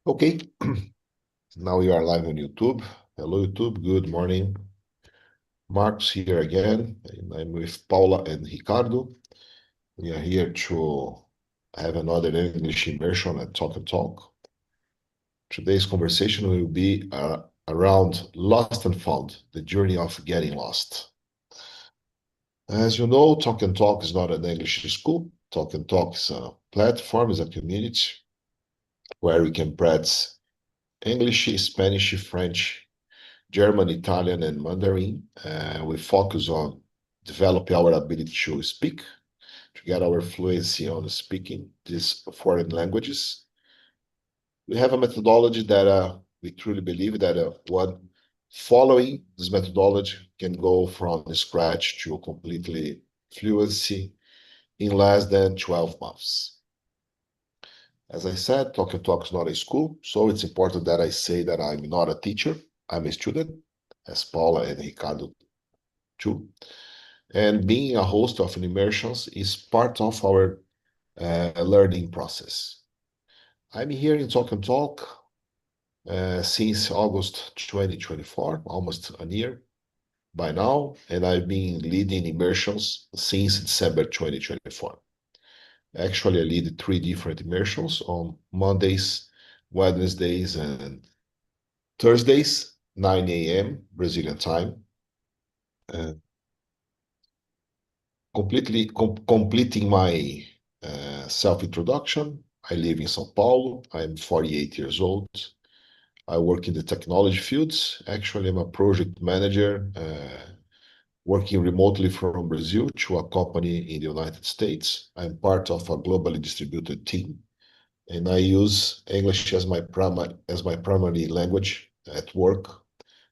Okay, now we are live on YouTube. Hello, YouTube. Good morning. Marcos here again. And I'm with Paula and Ricardo. We are here to have another English immersion at Talk and Talk. Today's conversation will be around lost and found, the journey of getting lost. As you know, Talk and Talk is not an English school. Talk and Talk is a platform, is a community where we can practice English, Spanish, French, German, Italian, and Mandarin. We focus on developing our ability to speak, to get our fluency on speaking these foreign languages. We have a methodology that we truly believe that one following this methodology can go from scratch to completely fluency in less than 12 months. As I said, Talk and Talk is not a school, so it's important that I say that I'm not a teacher. I'm a student, as Paula and Ricardo too. And being a host of an immersions is part of our learning process. I'm here in Talk and Talk since August 2024, almost a year by now, and I've been leading immersions since December 2024. Actually, I lead 3 different immersions on Mondays, Wednesdays, and Thursdays, 9 a.m. Brazilian time. Completing my self-introduction, I live in São Paulo. I'm 48 years old. I work in the technology fields. Actually, I'm a project manager working remotely from Brazil to a company in the United States. I'm part of a globally distributed team, and I use English as my primary language at work.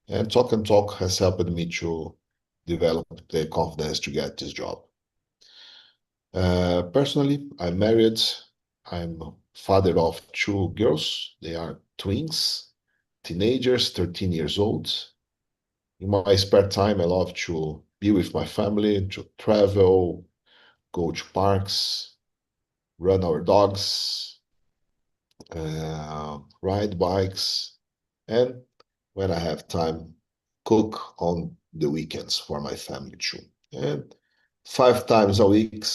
And Talk and Talk has helped me to develop the confidence to get this job. Personally, I'm married. I'm father of 2 girls. They are twins, teenagers, 13 years old. In my spare time, I love to be with my family, to travel, go to parks, run our dogs, ride bikes, and when I have time, cook on the weekends for my family too. And 5 times a week,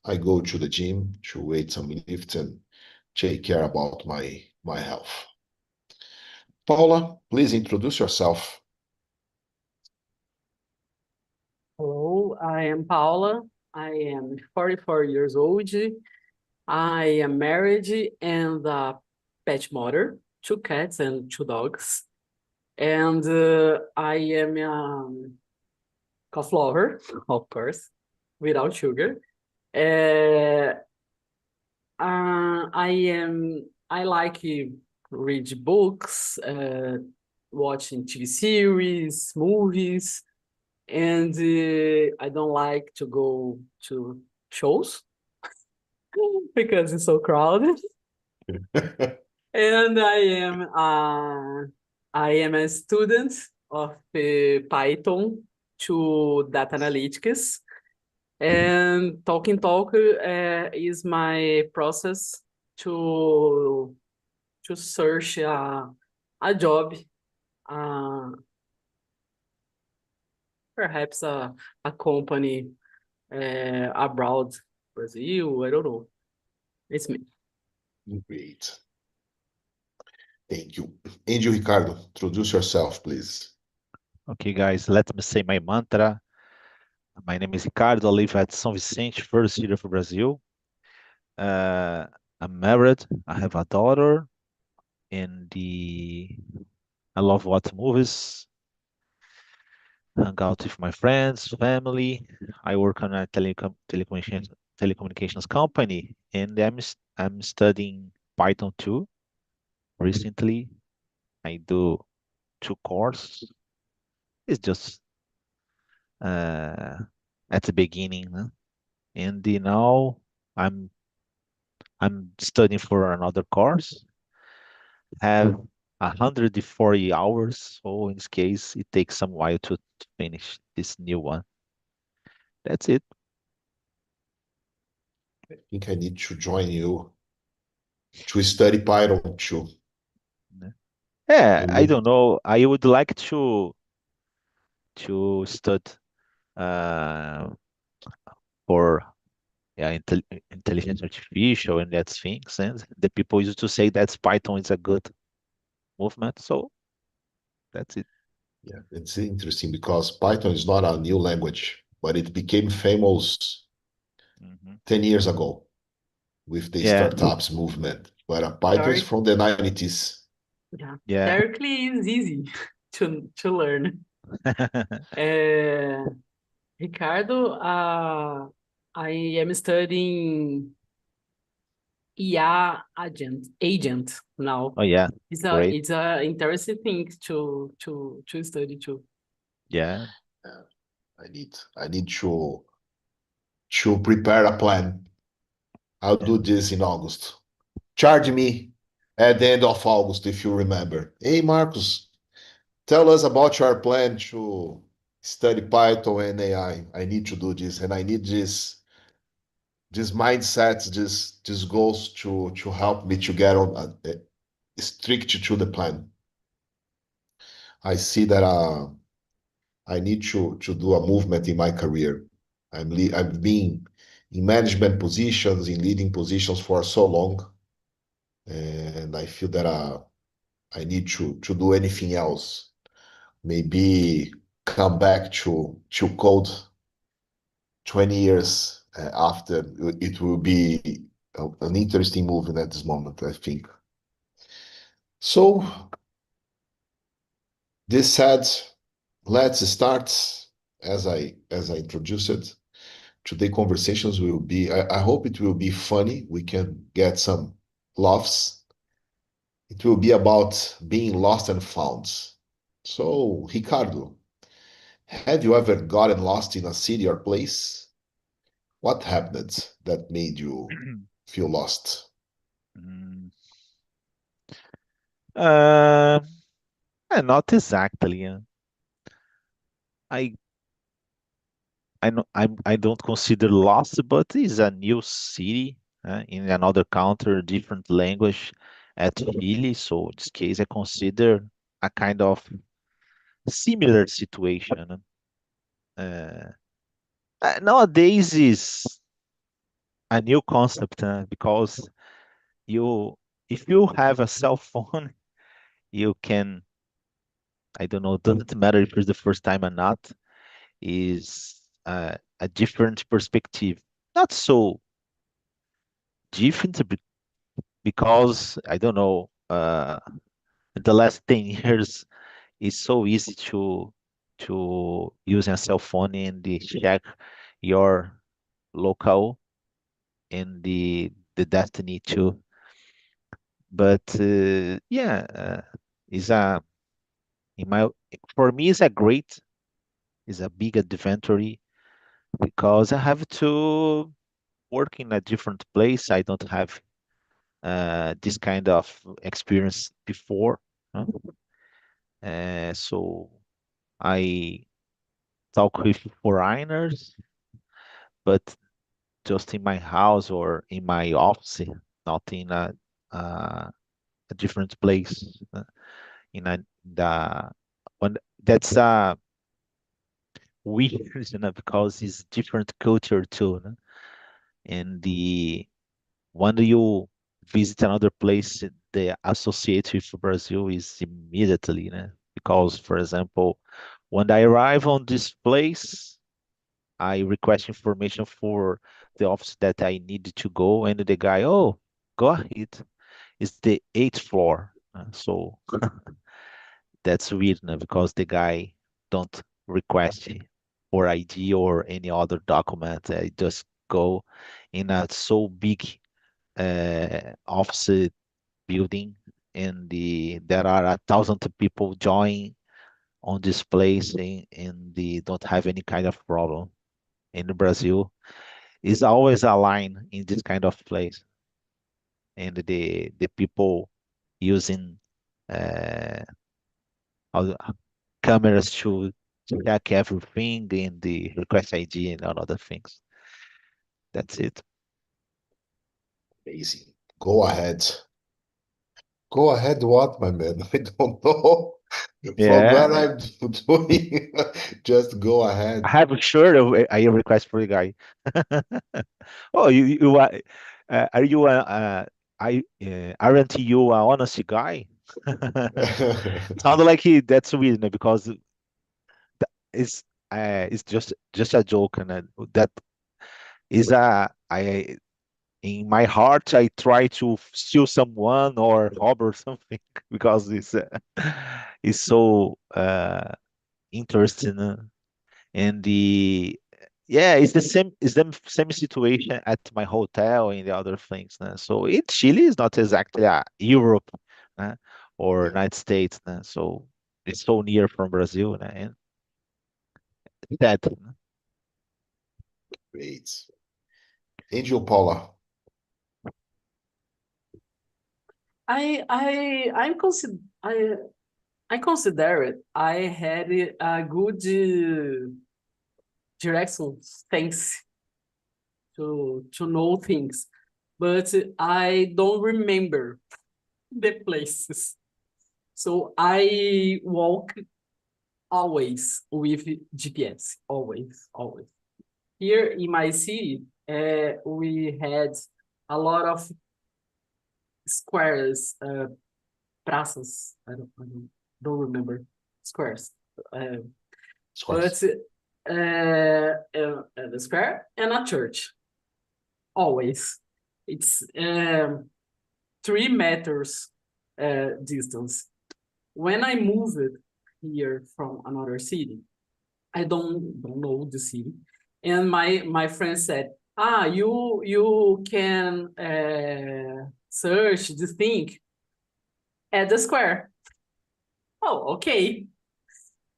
I go to the gym to weight some lift and take care about my health. Paula, please introduce yourself. Hello, I am Paula. I am 44 years old. I am married and a pet mother, 2 cats and 2 dogs. And I am a coffee lover, of course, without sugar. I like read books, watching TV series, movies, and I don't like to go to shows because it's so crowded. And I am a student of Python to data analytics. And Talk is my process to search a job, perhaps a company abroad, Brazil, I don't know. It's me. Great. Thank you. And you, Ricardo, introduce yourself, please. Okay, guys, let me say my mantra. My name is Ricardo. I live at São Vicente, first city of Brazil. I'm married. I have a daughter, and I love watch movies, hang out with my friends, family. I work on a telecommunications company, and I'm studying Python 2. Recently, I do 2 courses. It's just at the beginning, huh? And now I'm studying for another course. Have 140 hours, so in this case, it takes some while to finish this new one. That's it. I think I need to join you to study Python too. Yeah, You I look, don't know. I would like to study uh, for intelligence artificial and that things, and the people used to say that Python is a good movement. So that's it. yeah, it's interesting because Python is not a new language, but it became famous Mhm. 10 years ago with the Yeah, startups movement. But Python is Sorry. from the 90s. Yeah. yeah. Directly is easy to learn. Uh, Ricardo, I am studying IA agent now. Oh yeah, great. It's a interesting thing to study too. Yeah. Uh, I need to prepare a plan. I'll Yeah. do this in August. Charge me at the end of August if you remember. Hey Marcus, tell us about your plan to study Python and AI. I need to do this, and I need this mindset, this goals to help me to get on strict to the plan. I see that I need to do a movement in my career. I've been in management positions, in leading positions for so long, and I feel that I need to do anything else. Maybe come back to code 20 years after. It will be an interesting movement at this moment, I think. So, this said, let's start as I introduced it. Today conversations will be, I hope it will be funny. We can get some laughs. It will be about being lost and found. So, Ricardo, have you ever gotten lost in a city or place? What happened that made you feel lost? Mm. Uh, Not exactly. I I don't consider lost, but it's a new city in another country, different language at Chile. So in this case, I consider a kind of similar situation. Uh, Nowadays is a new concept because you, if you have a cell phone, you can, I don't know, doesn't matter if it's the first time or not, is a different perspective. Not so different because I don't know, in the last 10 years, it's so easy to use a cell phone and check your local and the destiny too. But yeah, is a in my for me it's a great, is a big adventure because I have to work in a different place. I don't have this kind of experience before. Huh? So I talk with foreigners, but just in my house or in my office, not in a different place. In a the when that's weird, because it's different culture too. No? And the when you visit another place, the associate with Brazil is immediately, because, for example, when I arrive on this place, I request information for the office that I need to go, and the guy, oh, go ahead, it's the eighth floor. So that's weird, because the guy don't request for ID or any other document. I just go in a so big office building, and there are 1,000 people join on this place, and they don't have any kind of problem. In Brazil, is always a line in this kind of place, and the people using uh, cameras to check everything in the request ID and all other things. That's it. Amazing. Go ahead. Go ahead, what, my man? I don't know. From Yeah, where I'm doing, just go I ahead. have a shirt of a request for the guy. Oh, are you aren't you an honest guy? Sounded like that's weird, no, because it's it's just a joke, and that is a I in my heart I try to steal someone or rob or something because it's so interesting. And the yeah, it's the same situation at my hotel and the other things. So Chile is not exactly Europe, uh, or Yeah, United States. So it's so near from Brazil, and that. great. Angel Paula. I consider it. I had a good direction, thanks to know things, but I don't remember the places. So I walk always with GPS, always, always. Here in my city, we had a lot of squares, praças. I don't remember squares. Uh, Scores. but the square and a church, always. It's 3 meters distance. When I moved here from another city, I don't know the city, and my friend said, you can search this thing at the square. Oh, okay.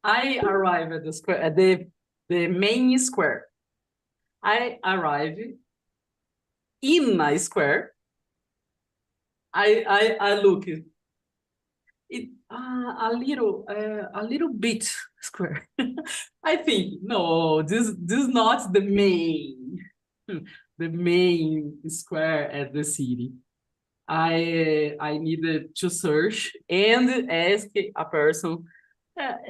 I arrive at the square, at the main square. I arrive in a square. I look it a little bit square. I think no, this is not the main the main square at the city. I needed to search and ask a person that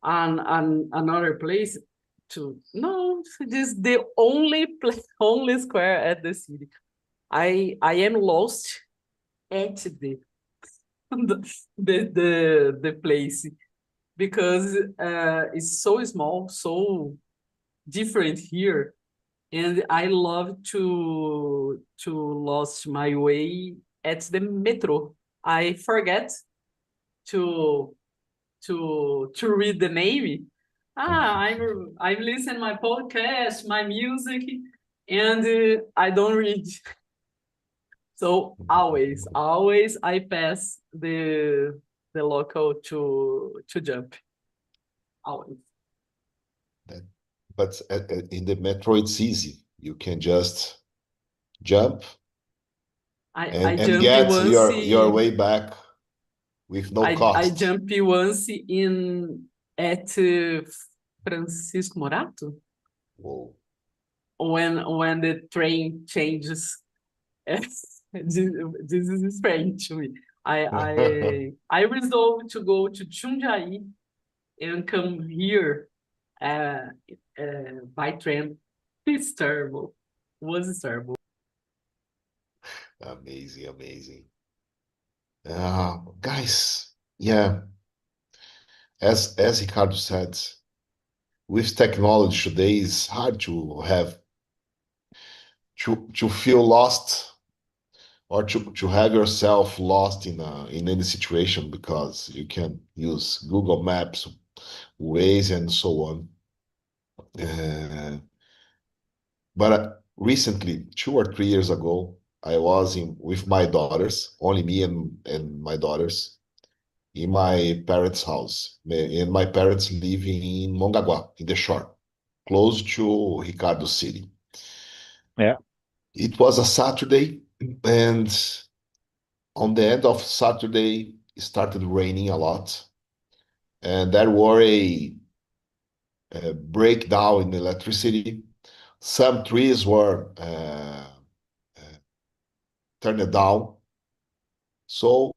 another place to no, this is the only place, only square at the city. I am lost at the place because it's so small, so different here, and I love to lost my way at the metro. I forget to to read the name. I'm listening my podcast, my music, and I don't read. So always I pass the local to jump. Always. That, but in the metro, it's easy. You can just jump I and jump get once. your way back with no I cost. jump once in at Francisco Morato Whoa. when the train changes. This is strange to me. I resolved to go to Jundiaí and come here uh, by train. It's terrible. Was terrible. Amazing, amazing. Guys, yeah, as Ricardo said, with technology today, it's hard to have to feel lost or to have yourself lost in any situation because you can use Google Maps, Waze, and so on. Uh, but recently, 2 or 3 years ago, I was in with my daughters, only me and my daughters, in my parents' house. And my parents live in Mongaguá, in the shore, close to Ricardo City. Yeah. It was a Saturday, and on the end of Saturday, it started raining a lot, and there were a breakdown in electricity. some trees were turned down. So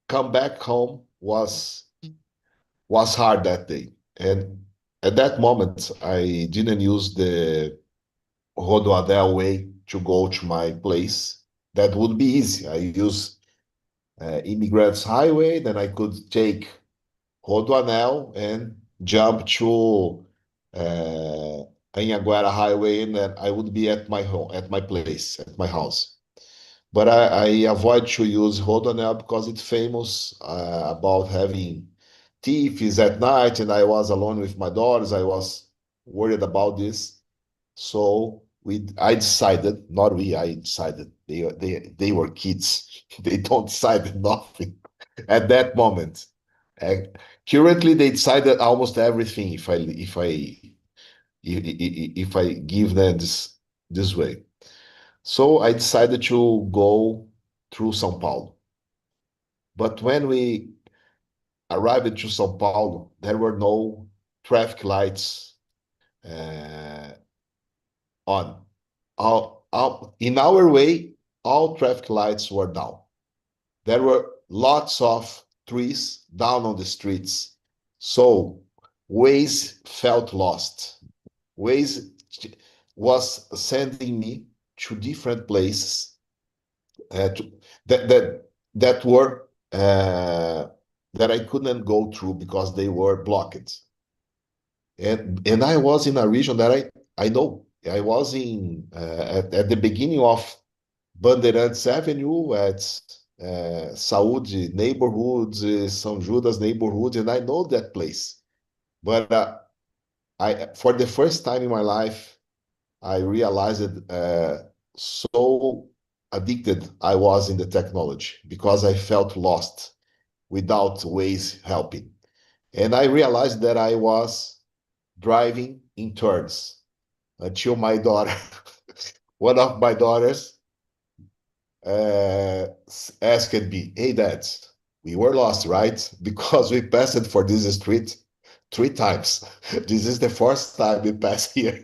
come back home was hard that day. And at that moment, I didn't use the Rodoanel way to go to my place. That would be easy. I use Immigrants Highway, then I could take Rodoanel and jump to Anhanguera Highway, and then I would be at my home, at my place, at my house. But I avoid to use Rodoanel because it's famous about having thieves at night, and I was alone with my daughters. I was worried about this. So I decided, not we, I decided. They were kids. They don't decide nothing at that moment. Uh, Currently, they decided almost everything if I give them this way. So I decided to go through São Paulo. But when we arrived to São Paulo, there were no traffic lights uh, on. In our way, all traffic lights were down. There were lots of trees down on the streets. So Waze felt lost. Waze was sending me to different places that were that I couldn't go through because they were blocked. And I was in a region that I know. I was in at the beginning of Bandeirantes Avenue at Saúde neighborhood, São Judas neighborhood, and I know that place. But for the first time in my life, I realized so addicted I was in the technology because I felt lost without Waze helping. And I realized that I was driving in turns until my daughter, one of my daughters, asked me, "Hey, Dad, we were lost, right? Because we passed for this street 3 times. This is the first time we pass here."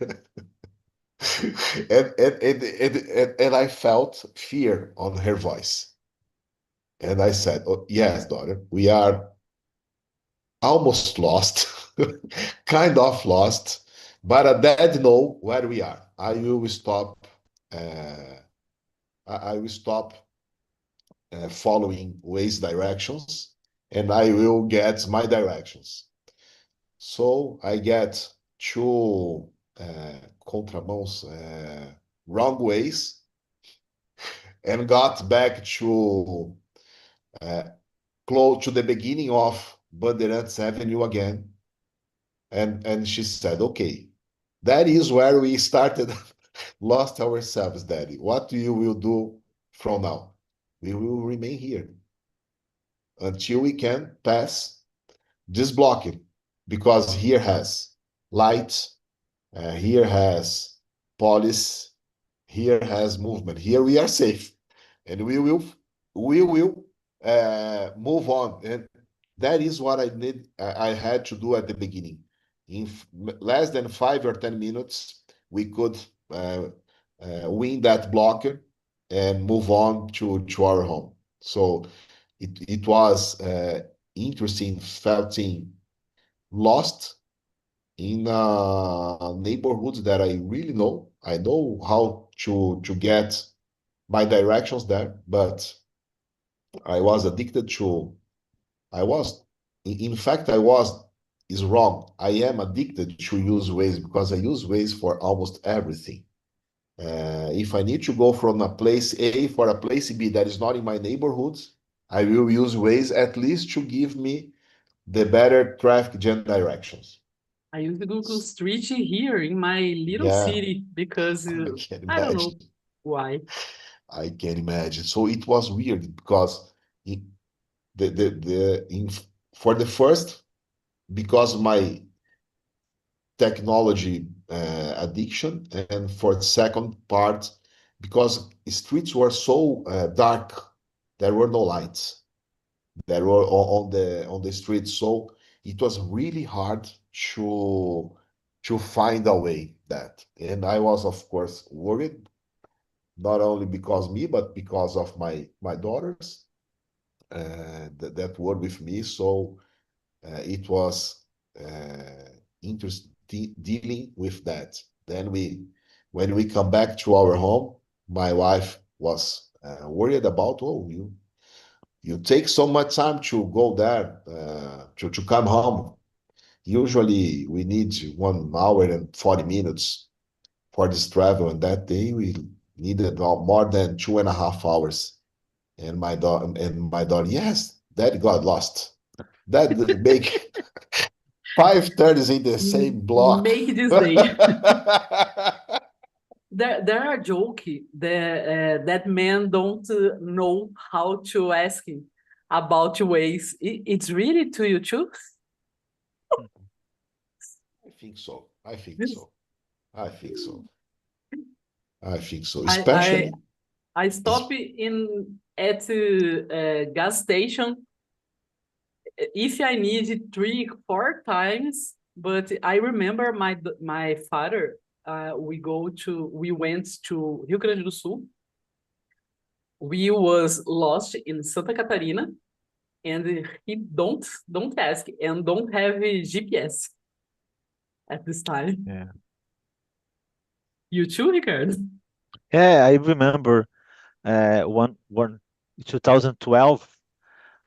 And I felt fear on her voice. And I said, "Oh, yes, daughter, we are almost lost, kind of lost, but Dad know where we are. I will stop. I will stop following Waze directions, and I will get my directions." So I get two contramãos, wrong ways, and got back to close to the beginning of Bandeirantes Avenue again. And she said, "Okay, that is where we started, lost ourselves, Daddy. What you will do from now? We will remain here until we can pass this blocking, because here has lights, here has police, here has movement. Here we are safe, and we will move on." And that is what I had to do at the beginning. In less than 5 or 10 minutes, we could win that blocker and move on to our home. So it was interesting, feeling lost in a neighborhood that I really know. I know how to get my directions there, but I was addicted to. I was, in fact, is wrong. I am addicted to use Waze because I use Waze for almost everything. If I need to go from a place A for a place B that is not in my neighborhood, I will use Waze at least to give me the better traffic jam directions. I use the Google Street here in my little Yeah, city because I can I don't know imagine. why. I can imagine. So it was weird because for the first, because my technology addiction, and for the second part, because streets were so dark, there were no lights. There were on the streets, so it was really hard to find a way. that. And I was, of course, worried, not only because me, but because of my daughters that were with me. So it was interesting dealing with that. Then when we come back to our home, my wife was worried about, oh, you take so much time to go there, to come home. Usually we need 1 hour and 40 minutes for this travel, and that day we needed more than 2.5 hours. And my daughter, yes, Daddy got lost. That make 5:30 in the same block. Make this day. There are jokes that men don't know how to ask about ways. It's really to you too? I think so. I think so. I think so. I think so. I Especially, stop at a gas station if I need 3-4 times, but I remember my father. We went to Rio Grande do Sul. We was lost in Santa Catarina, and he don't ask and don't have a GPS at this time. Yeah. You too, Ricardo? Yeah, I remember one 2012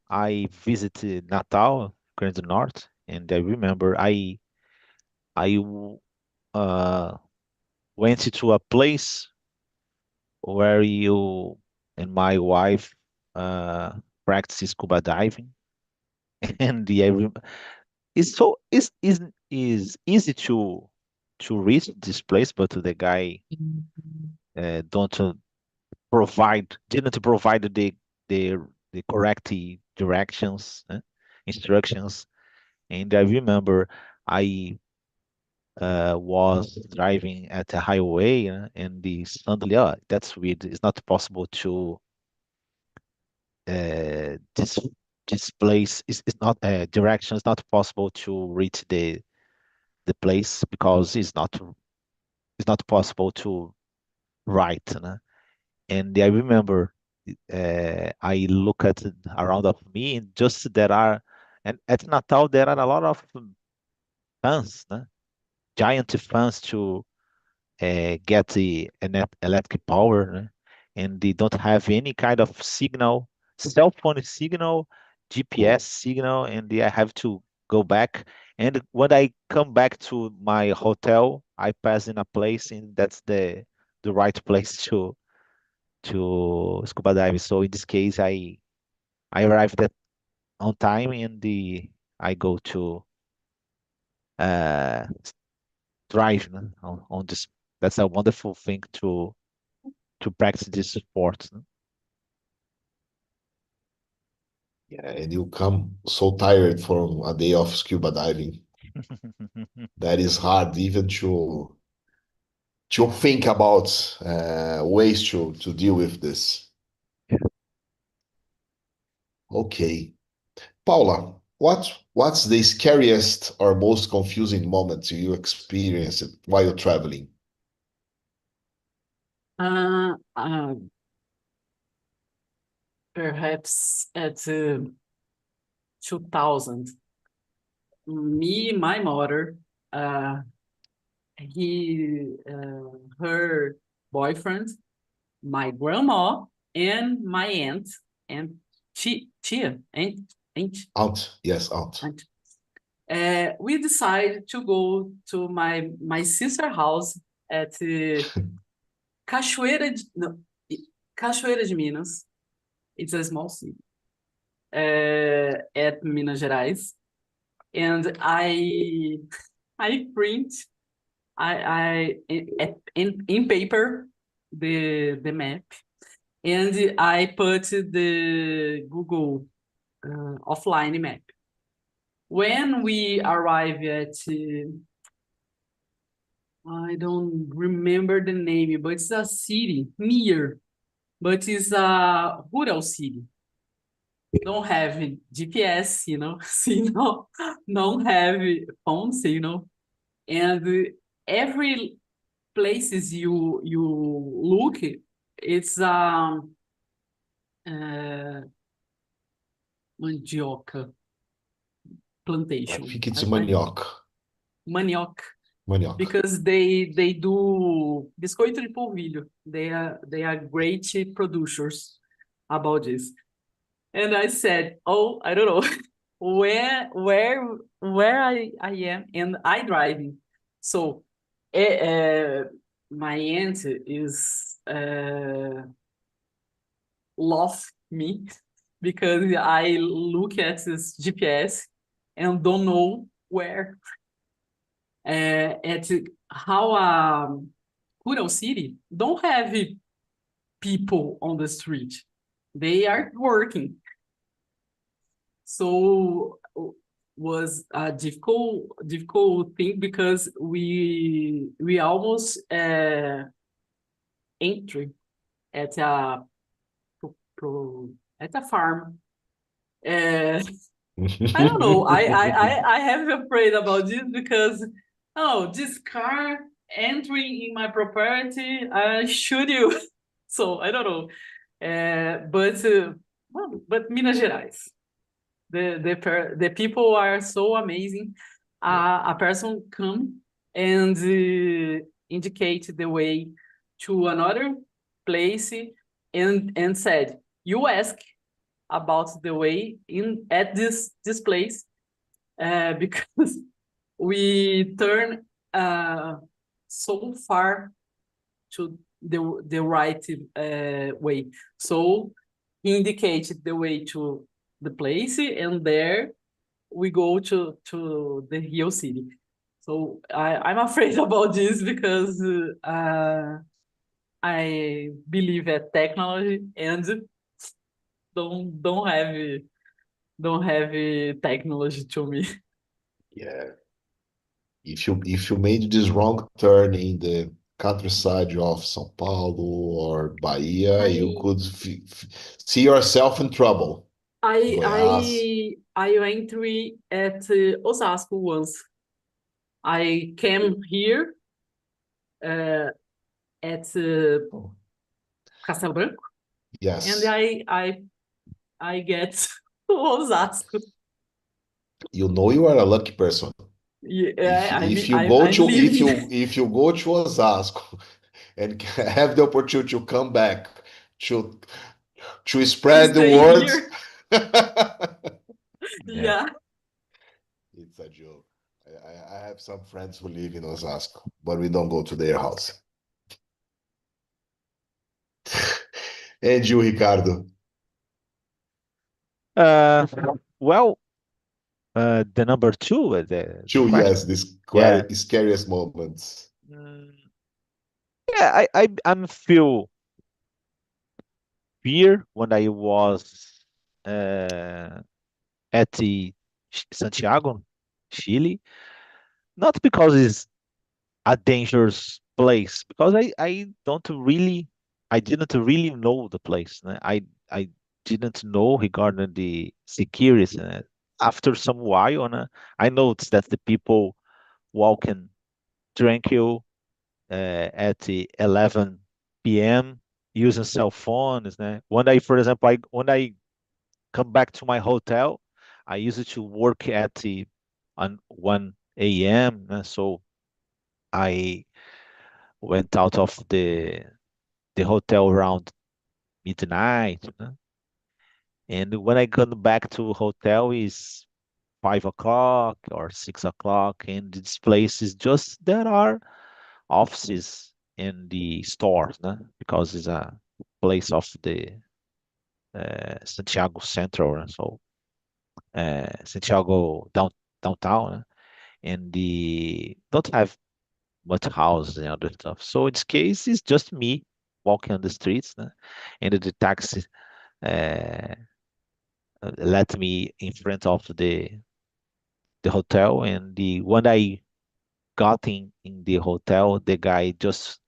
I visited Natal, Grande do Norte, and I remember I went to a place where you and my wife practice scuba diving, and it's easy to reach this place, but the guy don't didn't provide the the correct directions, instructions. And I remember I was driving at a highway, and suddenly, oh, that's weird. It's not possible to this place is not direction. It's not possible to reach the place because it's not possible to write. And I remember I look at around of me, and just there are, and at Natal there are a lot of fans, giant fans to get the electric power, and they don't have any kind of signal, cell phone signal, GPS signal, and I have to go back. And when I come back to my hotel, I pass in a place, and that's the right place to scuba dive. So in this case, I arrived on time, and I go to uh, drive, on this. That's a wonderful thing to practice this sport. yeah, and you come so tired from a day of scuba diving. That is hard even to think about ways to deal with this. Okay. Paula, what's the scariest or most confusing moment you experienced while traveling? Uh, uh, Perhaps at 2000. My mother, uh, her boyfriend, my grandma, and my aunt, and tia, aunt, Aunt, yes, aunt. aunt. We decided to go to my sister house at Cachoeira de Minas. It's a small city at Minas Gerais, and I print in paper the map, and I put the Google offline map. When we arrive at I don't remember the name, but it's a city near, but it's a rural city. Don't have GPS, signal, don't have phone signal, and every places you look, it's mandioca I plantation. think it's I- manioc. Manioc, Manioc. because they do biscoito de polvilho. They are great producers about this. And I said, oh, I don't know where I am, and I driving. So my aunt is love me because I look at this GPS and don't know where. At how rural city don't have people on the street. They are working. So was a difficult thing because we almost entry at a at a farm. I don't know. I have afraid about this because this car entering in my property, I shoot you. So I don't know. But Minas Gerais, the people are so amazing. A person come and indicate the way to another place and said, you ask about the way in at this place because we turn so far to the right way. So he indicated the way to the place, and there we go to the real city. So I'm afraid about this because I believe at technology and don't have technology to me. Yeah. If you made this wrong turn in the countryside of São Paulo or Bahia, you could see yourself in trouble. Goiás. I went at Osasco once. I came here at Castelo Branco, Yes. and I get to Osasco. You know you are a lucky person. Yeah, If you go to Osasco and have the opportunity to come back to spread the stay words. here. Yeah. It's a joke. I have some friends who live in Osasco, but we don't go to their house. And you, Ricardo? Well, the number two, the Two, question. yes, this Yeah. scariest moments. Yeah, I'm feel fear when I was at the Santiago, Chile. Not because it's a dangerous place, because I didn't really know the place. Né? I didn't know regarding the security. After some while, I noticed that the people walking tranquil at the 11 p.m. using cell phones. Né? For example, when I come back to my hotel, I used to work at the on 1 a.m. So I went out of the hotel around midnight. And when I come back to hotel is 5 o'clock or 6 o'clock, and this place is just there are offices in the stores, because it's a place of the Santiago Central, so Santiago downtown, and the don't have much houses and other stuff. So in this case, it's just me walking on the streets, and the taxi uh, let me in front of the hotel, and the when I got in the hotel, the guy just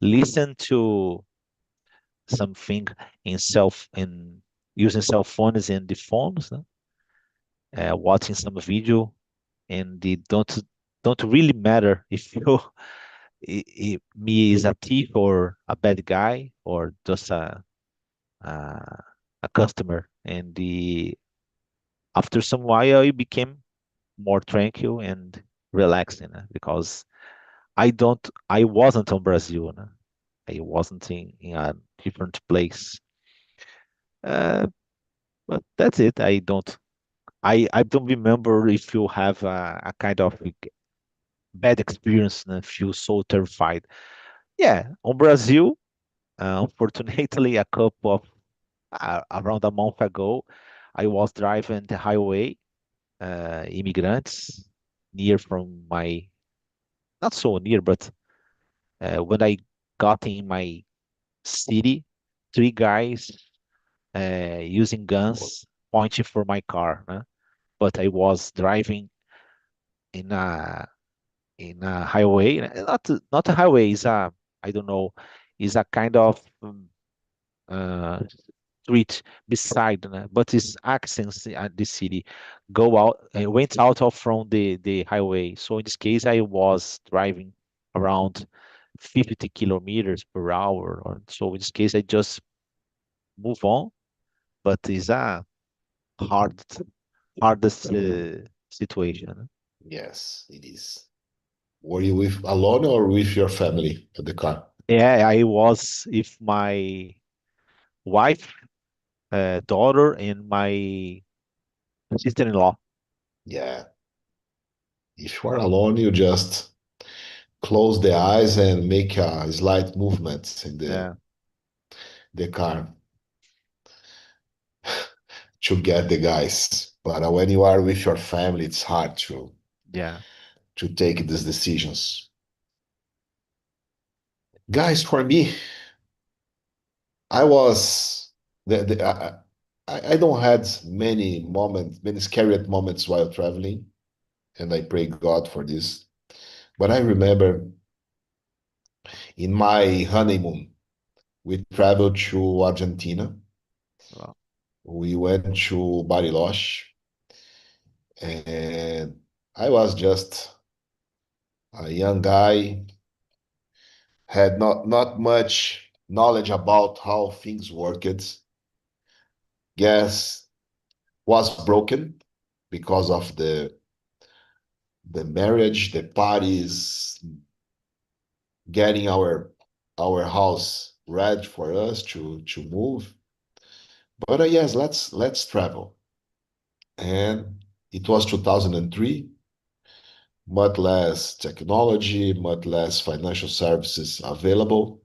listened to something in using cell phones and the phones, watching some video, and they don't really matter if you me is a thief or a bad guy or just a customer. And after some while, it became more tranquil and relaxing because I wasn't on Brazil. I wasn't in a different place. Uh, but that's it. I don't remember if you have a kind of bad experience and feel so terrified. Yeah, on Brazil, unfortunately, a couple of around a month ago, I was driving the highway, immigrants near from my, not so near, but when I got in my city, three guys using guns pointing for my car. But I was driving in a highway, not a highway, is a, I don't know, is a kind of uh, street beside, but its accents at the city go out, went out of from the highway. So in this case, I was driving around 50 kilometers per hour. Or so in this case, I just move on, but it's a hard, hardest situation. Yes, it is. Were you with alone or with your family at the car? Yeah, I was with my wife, daughter, and my sister-in-law. Yeah. If you are alone, you just close the eyes and make a slight movement in Yeah, the car to get the guys. But when you are with your family, it's hard yeah, to take these decisions. Guys, for me, I was the I don't had many moments, many scary moments while traveling, and I pray God for this. But I remember in my honeymoon, we traveled to Argentina. well, We went to Bariloche, and I was just a young guy, had not much knowledge about how things worked. Gas was broken because of the marriage, the parties, getting our house ready for us to move. But yes, let's travel. And it was 2003, much less technology, much less financial services available.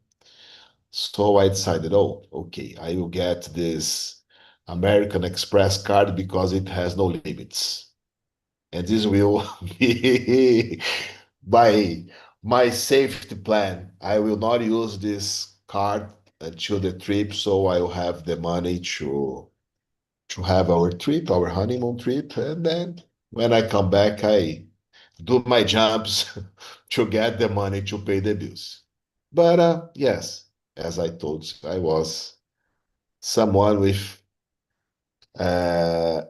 So I decided, oh, okay, I will get this American Express card because it has no limits. And this will be my safety plan. I will not use this card until the trip, so I will have the money to have our trip, our honeymoon trip, and then when I come back, I do my jobs to get the money to pay the bills. But yes, as I told you, I was someone with uh,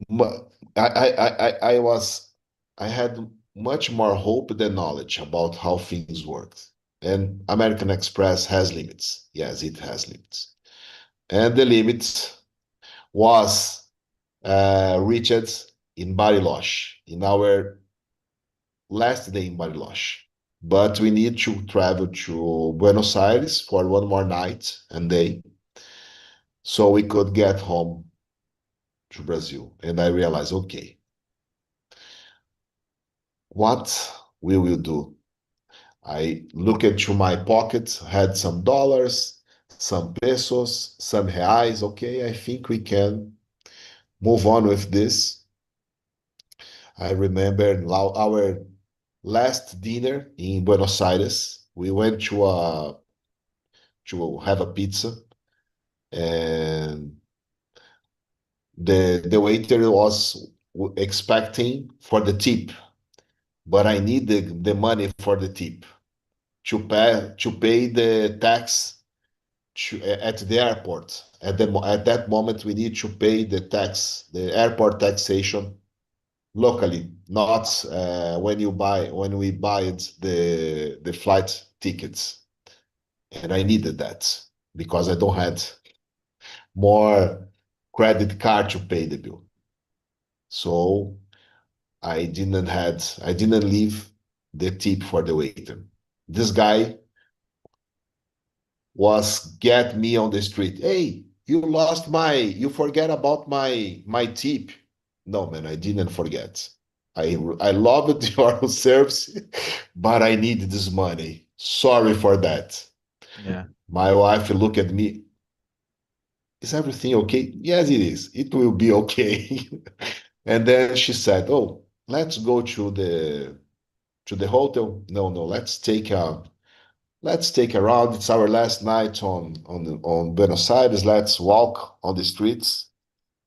mu- I was I had much more hope than knowledge about how things worked. And American Express has limits. Yes, it has limits. And the limit was reached in Bariloche, in our last day in Bariloche. But we need to travel to Buenos Aires for one more night and day so we could get home to Brazil. And I realized, okay, what we will do? I looked into my pocket, had some dollars, some pesos, some reais. Okay, I think we can move on with this. I remember our last dinner in Buenos Aires. We went to have a pizza, and the waiter was expecting for the tip, but I need the money for the tip to pay the tax at the airport. At that moment, we need to pay the tax, the airport taxation locally, not when we buy the flight tickets. And I needed that because I don't had more credit card to pay the bill. So I didn't leave the tip for the waiter. This guy was get me on the street. Hey, you forget about my tip. No, man, I didn't forget. I loved your service, but I need this money. Sorry for that. Yeah. My wife looked at me. Is everything okay? Yes, it is. It will be okay. And then she said, "Oh, let's go to the hotel. No, no, let's take a round. It's our last night on Buenos Aires. Let's walk on the streets.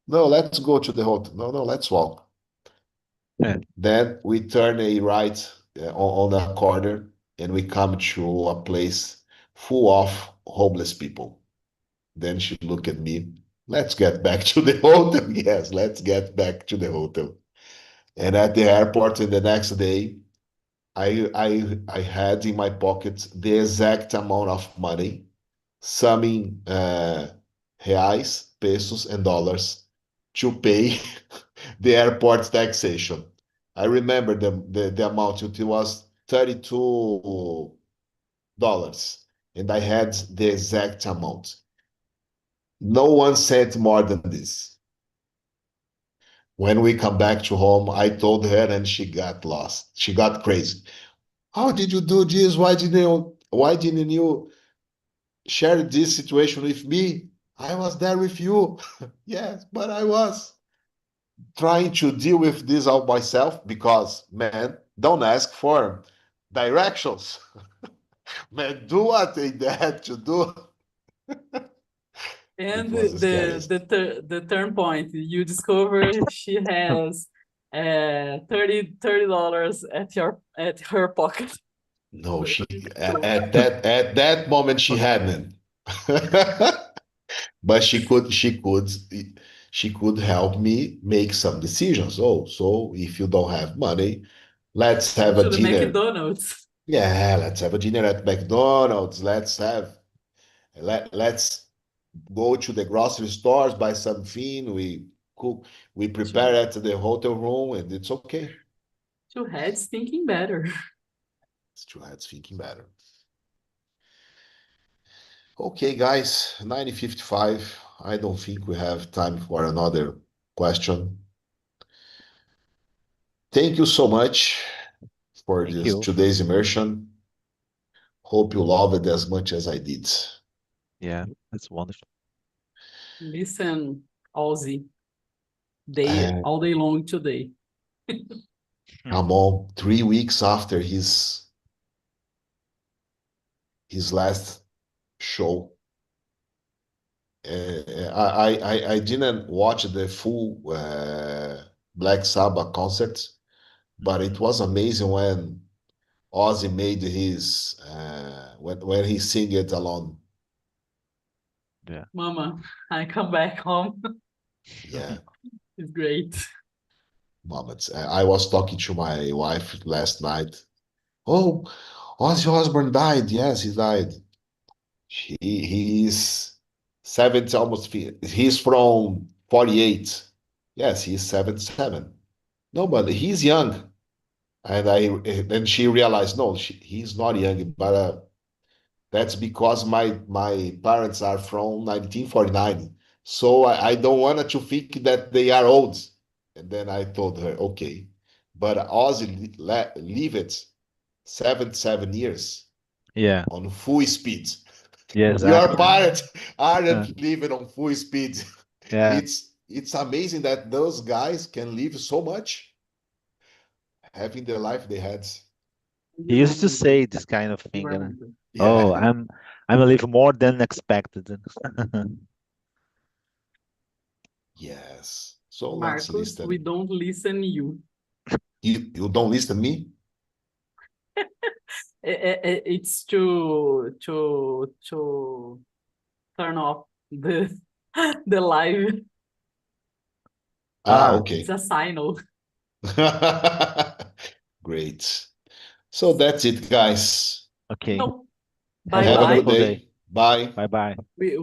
No, let's go to the hotel. No, no, let's walk." Yeah. Then we turn a right on a corner and we come to a place full of homeless people. Then she looked at me. Let's get back to the hotel. Yes, let's get back to the hotel. And at the airport, in the next day, I had in my pocket the exact amount of money, summing reais, pesos, and dollars to pay the airport taxation. I remember the amount. It was $32, and I had the exact amount. No one sent more than this. When we come back to home, I told her, and she got lost. She got crazy. How did you do this? Why didn't you share this situation with me? I was there with you. Yes, but I was trying to deal with this all myself because, man, don't ask for directions. Man, do what they had to do. It And was the scariest. the turn point, you discover she has $30 at her pocket. No, at that moment she hadn't. But she could help me make some decisions. Oh, so if you don't have money, let's Go have a to the dinner. McDonald's. Yeah, let's have a dinner at McDonald's. Let's go to the grocery stores, buy something. We cook, we prepare Two, at the hotel room, and it's okay. two heads thinking better. It's two heads thinking better. Okay, guys, 9:55. I don't think we have time for another question. Thank you so much for Thank this you. today's immersion. Hope you love it as much as I did. Yeah, that's wonderful. Listen, Aussie, Uh, all day long today. Hmm. I'm on 3 weeks after his last show. I didn't watch the full Black Sabbath concert, but it was amazing when Ozzy made his when he sing it alone. Yeah. Mama, I come back home. Yeah, It's great. moments. I was talking to my wife last night. Oh, Ozzy Osbourne died. Yes, he died. He's 70, almost. He's from 48. Yes, he's 77. No, but he's young. And she realized, no, he's not young, but that's because my parents are from 1949. So I don't want her to think that they are old. And then I told her, okay, but Ozzy live it 7 years Yeah. on full speed. Yeah, Your exactly. parents Uh, aren't living on full speed. yeah. It's amazing that those guys can live so much, having the life they had. He used to say this kind of thing, oh, Yeah. I'm a little more than expected. Yes. So let's Marcus, we listen. don't listen you. You don't listen to me? It's to turn off the live. Ah, Ah, It's okay. a signal. Great. So that's it, guys. Okay. No, Have a Have a bye-bye. good wonderful day. day. Bye. Bye bye. We